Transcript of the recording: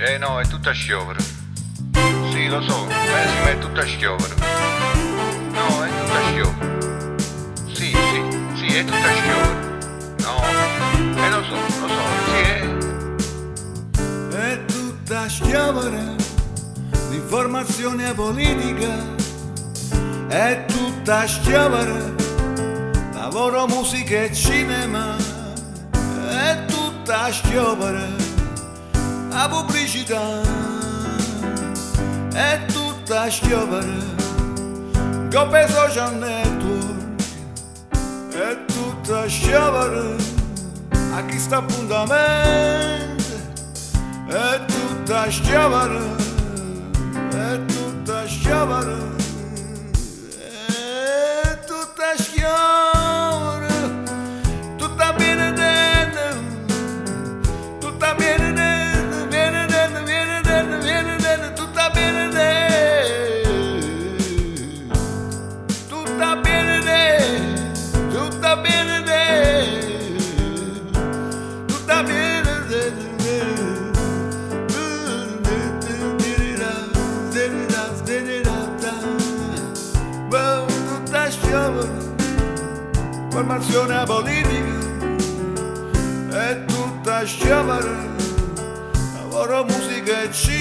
Eh no, è tutta sciopero. Sì, lo so, sì, ma è tutta sciopero. No, è tutta sciopero. Sì, sì, sì, è tutta sciopero. No, lo so, sì, È tutta schiavere l'informazione politica, è tutta schiavere lavoro, musica e cinema, è tutta schiavere la pubblicità, è tutta schiavere coppe social network, è tutta schiavere a chi sta appuntamento, è tutta schiavere, è tutta schiavere, è tutta schiavere, tutta benedetta, tutta benedetta, benedetta, benedetta, benedetta, tutta benedetta, tutta benedetta, tutta benedetta, tutta benedetta. Tutta schiavere, formazione politica, è tutta schiavere, lavoro, musica e cinema.